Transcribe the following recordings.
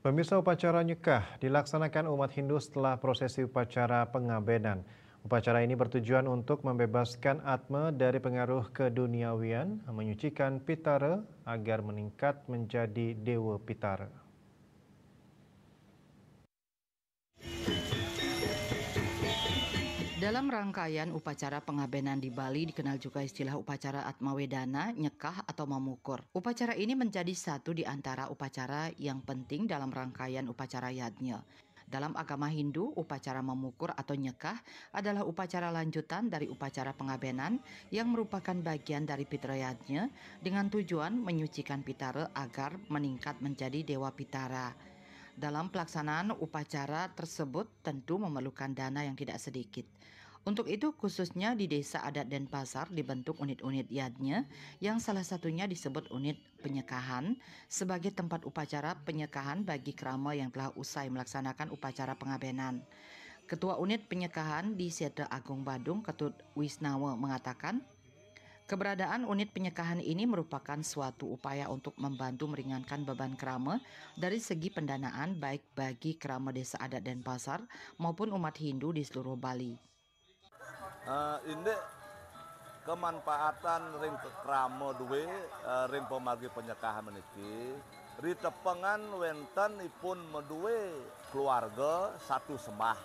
Pemirsa, upacara nyekah dilaksanakan umat Hindu setelah prosesi upacara pengabenan. Upacara ini bertujuan untuk membebaskan Atma dari pengaruh keduniawian, menyucikan Pitara agar meningkat menjadi Dewa Pitara. Dalam rangkaian upacara pengabenan di Bali dikenal juga istilah upacara Atmawedana, nyekah atau memukur. Upacara ini menjadi satu di antara upacara yang penting dalam rangkaian upacara yadnya. Dalam agama Hindu, upacara memukur atau nyekah adalah upacara lanjutan dari upacara pengabenan yang merupakan bagian dari Pitara yadnya dengan tujuan menyucikan Pitara agar meningkat menjadi Dewa Pitara. Dalam pelaksanaan upacara tersebut tentu memerlukan dana yang tidak sedikit. Untuk itu khususnya di desa adat Denpasar dibentuk unit-unit yadnya yang salah satunya disebut unit penyekahan sebagai tempat upacara penyekahan bagi krama yang telah usai melaksanakan upacara pengabenan. Ketua unit penyekahan di Setra Agung Badung, Ketut Wisnawa mengatakan, keberadaan unit penyekahan ini merupakan suatu upaya untuk membantu meringankan beban krama dari segi pendanaan baik bagi krama desa adat Denpasar maupun umat Hindu di seluruh Bali. Ini kemanfaatan ring krama duwe ring pemargi penyekahan meniki ritepengan wenten ipun meduwe keluarga satu semah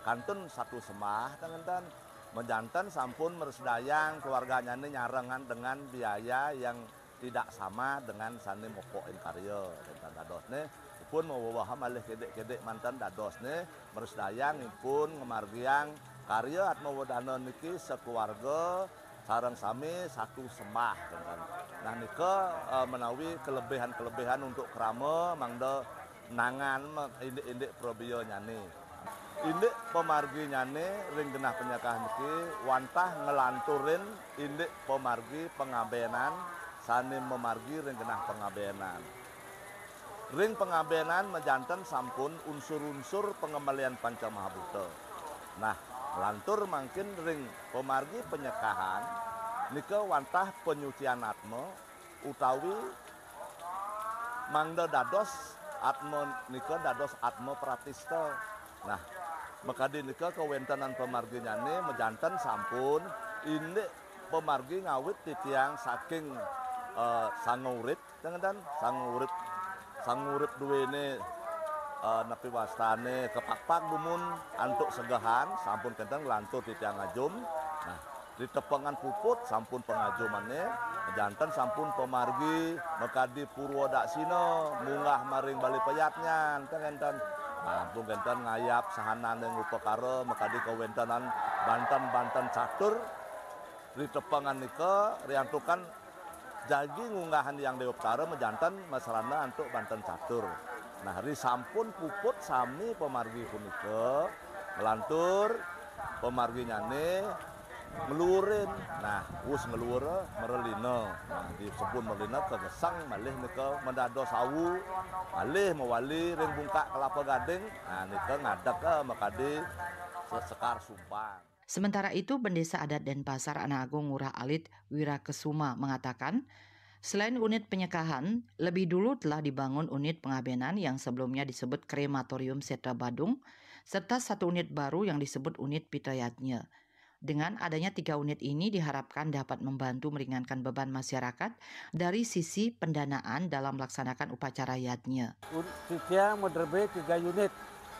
kantun satu semah tangan menjantan sampun mersedayang keluarganya ini nyarengan dengan biaya yang tidak sama dengan sani mokoin karya dan dados nih pun mau bawa malih kedek mantan dados nih mersedayang pun ngemargiang karya Atmawedana niki sekeluarga sareng sami satu semah kan. Nah nika menawi kelebihan untuk krama mangda nangan indik probiyo nyane. Indik pemargi nyane ring genah penyekah niki wantah ngelanturin indik pemargi pengabenan sani memargi ring genah pengabenan. Ring pengabenan mejanten sampun unsur-unsur pengembalian panca mahabhuta. Nah, melantur mangkin ring pemargi penyekahan nika wantah penyucian atma utawi mangda dados atma nika dados atma pratista. Nah, makadi nika kewentanan pemargi nyane mejanten sampun ini pemargi ngawit titiang saking sangurit dengan sangurit duwene nepi wastane kepak-pak dumun antuk segahan sampun kentang lantur titiang ngajum. Nah, di tepengan puput sampun pengajumannya jantan sampun pemargi makadi Purwodaksina munggah maring Bali Payatnya kenten Lampung kenten ngayap sahanan yang upakara makadi kawentanan Banten catur di tepengan nika riantukan jagi ngunggahan yang Deoptara mejantan masalahna antuk Banten catur. Nah, ri sampun puput sami pemargi punika melantur pemargi nyane ngelurin. Nah, wus ngeluur merelina. Nah, disebut merelina kegesang malih nika mendados sawu malih mewali ring bungkak kelapa gading. Nah, nika ngadak makadi sekar sumpang. Sementara itu, Bendesa Adat Denpasar Anak Agung Ngurah Alit Wirakesuma mengatakan, selain unit penyekahan, lebih dulu telah dibangun unit pengabenan yang sebelumnya disebut Krematorium Setra Badung, serta satu unit baru yang disebut unit Pitayatnya. Dengan adanya 3 unit ini diharapkan dapat membantu meringankan beban masyarakat dari sisi pendanaan dalam melaksanakan upacara yadnya. Kita menerbe 3 unit.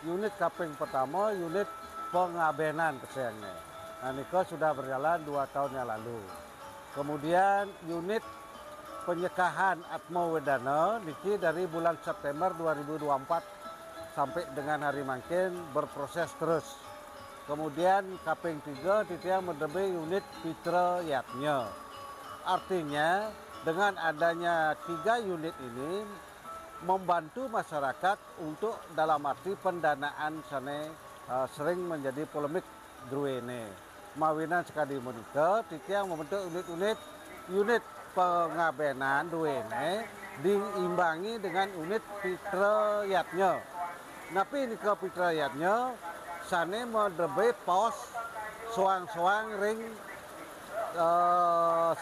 Unit kaping pertama, unit pengabenan kesehatan. Nah, Niko sudah berjalan 2 tahun yang lalu. Kemudian unit penyekahan Atmawedana niki dari bulan September 2024 sampai dengan hari mangkin berproses terus. Kemudian kaping 3 titiang menerbe unit Pitara yadnya. Artinya dengan adanya 3 unit ini membantu masyarakat untuk dalam arti pendanaan sana sering menjadi polemik druene. Mawinan sekali menika titiang membentuk unit pengabenan duene diimbangi dengan unit Pitara yadnya. Napi nika Pitara yadnya sane menerbe pos soang-soang ring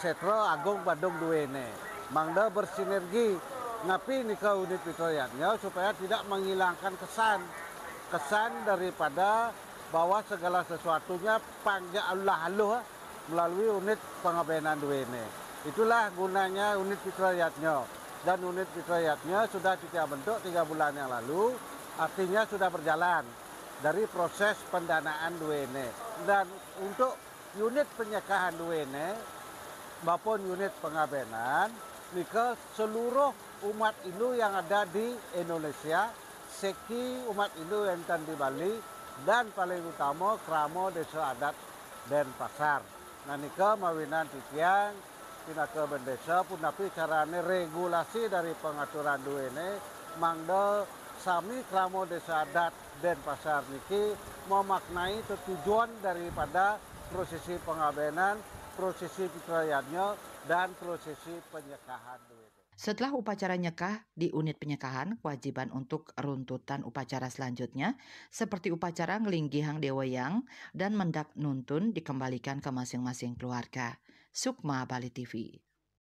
Setra Agung Badung duene. Mangda bersinergi Ngapi nika unit fitrayatnya supaya tidak menghilangkan kesan daripada bahwa segala sesuatunya pangja Allah melalui unit pengabenan dua ini. Itulah gunanya unit fitrayatnya. Dan unit fitrayatnya sudah kita bentuk 3 bulan yang lalu, artinya sudah berjalan dari proses pendanaan dua ini. Dan untuk unit penyekahan dua ini maupun unit pengabenan, nika seluruh umat Hindu yang ada di Indonesia, seki umat Hindu yang ada di Bali, dan paling utama kramo desa adat Denpasar. Nah nika mawinan titiang, tinaka bendesa pun tapi carane regulasi dari pengaturan dua ini, mangda sami kramo desa adat Denpasar niki memaknai tujuan daripada prosesi pengabenan, prosesi fitrayatnya, dan prosesi penyekahan duit. Setelah upacara nyekah di unit penyekahan, kewajiban untuk runtutan upacara selanjutnya seperti upacara ngelinggihang dewayang dan mendak nuntun dikembalikan ke masing-masing keluarga. Sukma Bali TV.